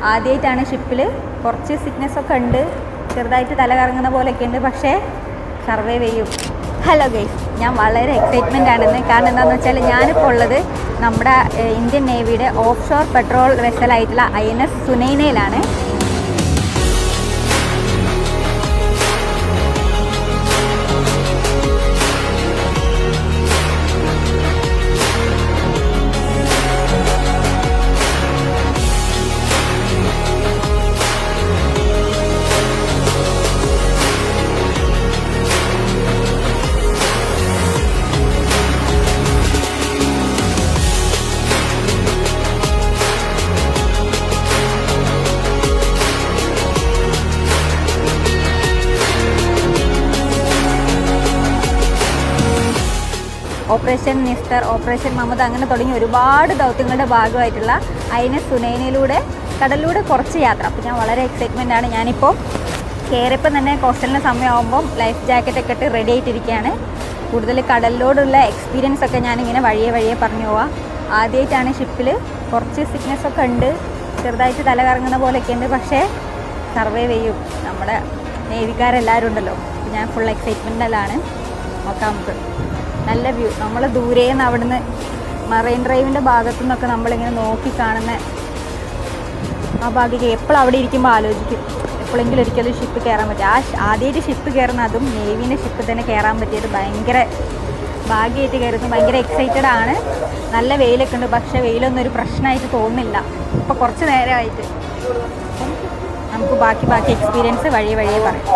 ആദ്യമായിട്ടാണ് ഷിപ്പിൽ. കുറച്ച് സിക്നെസ്സൊക്കെ ഉണ്ട്, ചെറുതായിട്ട് തല കറങ്ങുന്ന പോലെയൊക്കെ ഉണ്ട്, പക്ഷേ സർവൈവ് ചെയ്യും. ഹലോ ഗൈസ്, ഞാൻ വളരെ എക്സൈറ്റ്മെൻ്റ് ആണെന്ന്. കാരണം എന്താണെന്ന് വെച്ചാൽ ഞാനിപ്പോൾ ഉള്ളത് നമ്മുടെ ഇന്ത്യൻ നേവിയുടെ ഓഫ് ഷോർ പെട്രോൾ വെസലായിട്ടുള്ള INS സുനൈനയിലാണ്. ഓപ്പറേഷൻ നിസ്തർ, ഓപ്പറേഷൻ മമത, അങ്ങനെ തുടങ്ങി ഒരുപാട് ദൗത്യങ്ങളുടെ ഭാഗമായിട്ടുള്ള INS സുനൈനയിലൂടെ കടലിലൂടെ കുറച്ച് യാത്ര. അപ്പോൾ ഞാൻ വളരെ എക്സൈറ്റ്മെൻ്റ് ആണ്. ഞാനിപ്പോൾ കയറിയപ്പം തന്നെ കോസ്റ്റലിൻ്റെ സമയമാകുമ്പം ലൈഫ് ജാക്കറ്റൊക്കെ ഇട്ട് റെഡി ആയിട്ടിരിക്കുകയാണ്. കൂടുതൽ കടലിലോടുള്ള എക്സ്പീരിയൻസ് ഒക്കെ ഞാനിങ്ങനെ വഴിയെ പറഞ്ഞു പോവാം. ആദ്യമായിട്ടാണ് ഷിപ്പിൽ. കുറച്ച് സിക്നെസ്സൊക്കെ ഉണ്ട്, ചെറുതായിട്ട് തല കറങ്ങുന്ന പോലെയൊക്കെ ഉണ്ട്, പക്ഷേ സർവൈവ് ചെയ്യും. നമ്മുടെ നേവിക്കാരെല്ലാവരും ഉണ്ടല്ലോ. ഞാൻ ഫുൾ എക്സൈറ്റ്മെൻറ്റിലാണ്. നോക്കാം നമുക്ക്. നല്ല വ്യൂ. നമ്മൾ ദൂരേന്ന് അവിടുന്ന് മറൈൻ ഡ്രൈവിൻ്റെ ഭാഗത്തു നിന്നൊക്കെ നമ്മളിങ്ങനെ നോക്കി കാണുന്ന ആ ഭാഗത്തേക്ക് എപ്പോഴും അവിടെ ഇരിക്കുമ്പോൾ ആലോചിക്കും, എപ്പോഴെങ്കിലും ഒരിക്കലും ഷിപ്പ് കയറാൻ പറ്റും. ആദ്യമായിട്ട് ഷിപ്പ് കയറുന്ന, അതും നേവീൻ്റെ ഷിപ്പ് തന്നെ കയറാൻ പറ്റിയത് ഭയങ്കര ഭാഗ്യമായിട്ട് കയറുന്നു. ഭയങ്കര എക്സൈറ്റഡ് ആണ്. നല്ല വെയിലൊക്കെ ഉണ്ട്, പക്ഷേ വെയിലൊന്നും ഒരു പ്രശ്നമായിട്ട് തോന്നുന്നില്ല ഇപ്പോൾ കുറച്ച് നേരമായിട്ട്. നമുക്ക് ബാക്കി എക്സ്പീരിയൻസ് വഴിയെ പറയാം.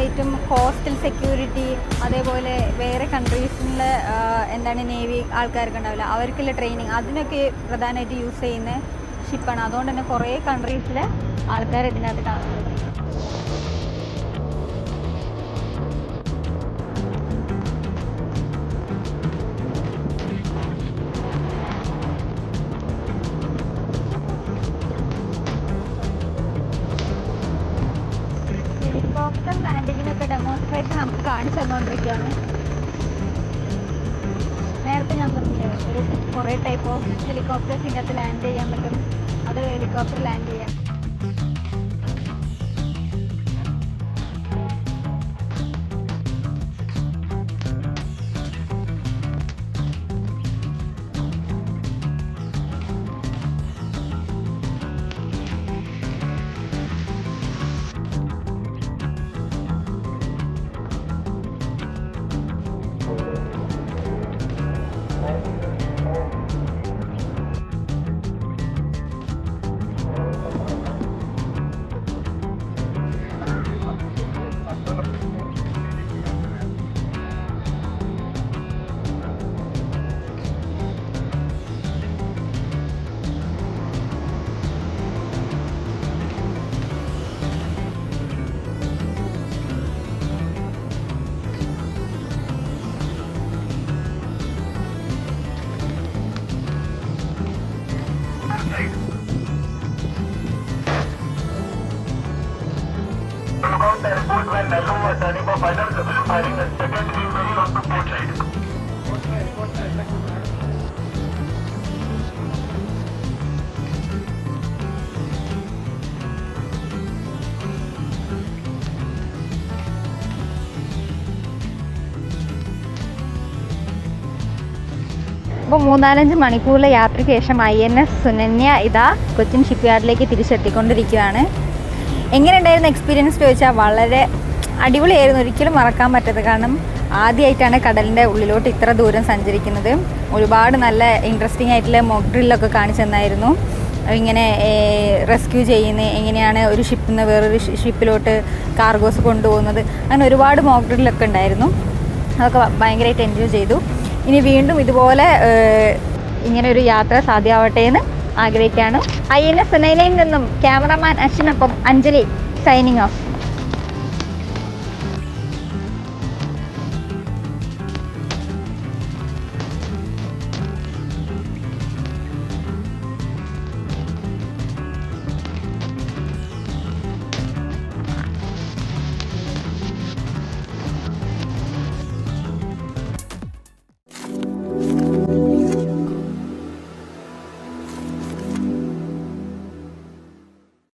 പ്രധാനമായിട്ടും കോസ്റ്റൽ സെക്യൂരിറ്റി, അതേപോലെ വേറെ കൺട്രീസിലെ എന്താണ് നേവി ആൾക്കാർക്ക് ഉണ്ടാവില്ല, അവർക്കുള്ള ട്രെയിനിങ്, അതിനൊക്കെ പ്രധാനമായിട്ട് യൂസ് ചെയ്യുന്ന ഷിപ്പാണ്. അതുകൊണ്ട് തന്നെ കുറേ കൺട്രീസിലെ ആൾക്കാർ ഇതിനകത്ത് കാണുന്നത്. ഹെലികോപ്റ്റർ ലാൻഡിങ്ങിനൊക്കെ ഡെമോൺസ്ട്രേഷൻ നമുക്ക് കാണിച്ചു തന്നുകൊണ്ടിരിക്കുകയാണ്. നേരത്തെ ഞാൻ പറഞ്ഞില്ലേ ഒരു കുറേ ടൈപ്പ് ഓഫ് ഹെലികോപ്റ്റേഴ്സ് ഇതിനകത്ത് ലാൻഡ് ചെയ്യാൻ പറ്റും. അത് ഹെലികോപ്റ്റർ ലാൻഡ് ചെയ്യാം. അപ്പോൾ 3-4 മണിക്കൂറിലെ യാത്രയ്ക്ക് ശേഷം INS സുനന്യ ഇതാ കൊച്ചിൻ ഷിപ്പ് യാർഡിലേക്ക് തിരിച്ചെത്തിക്കൊണ്ടിരിക്കുകയാണ്. എങ്ങനെയുണ്ടായിരുന്ന എക്സ്പീരിയൻസ് ചോദിച്ചാൽ വളരെ അടിപൊളിയായിരുന്നു, ഒരിക്കലും മറക്കാൻ പറ്റാത്തത്. കാരണം ആദ്യമായിട്ടാണ് കടലിൻ്റെ ഉള്ളിലോട്ട് ഇത്ര ദൂരം സഞ്ചരിക്കുന്നത്. ഒരുപാട് നല്ല ഇൻട്രസ്റ്റിംഗ് ആയിട്ടുള്ള മോക്ക് ഡ്രില്ലൊക്കെ കാണിച്ചു തന്നായിരുന്നു. ഇങ്ങനെ റെസ്ക്യൂ ചെയ്യുന്നത്, എങ്ങനെയാണ് ഒരു ഷിപ്പിൽ നിന്ന് വേറൊരു ഷിപ്പിലോട്ട് കാർഗോസ് കൊണ്ടുപോകുന്നത്, അങ്ങനെ ഒരുപാട് മോക്ക് ഡ്രില്ലൊക്കെ ഉണ്ടായിരുന്നു. അതൊക്കെ ഭയങ്കരമായിട്ട് എൻജോയ് ചെയ്തു. ഇനി വീണ്ടും ഇതുപോലെ ഇങ്ങനെ ഒരു യാത്ര സാധ്യമാവട്ടെ എന്ന് ആഗ്രഹിക്കുകയാണ്. INS സുനൈനയിൽ നിന്നും ക്യാമറമാൻ അശ്വിനൊപ്പം അഞ്ജലി സൈനിങ് ഓഫ്.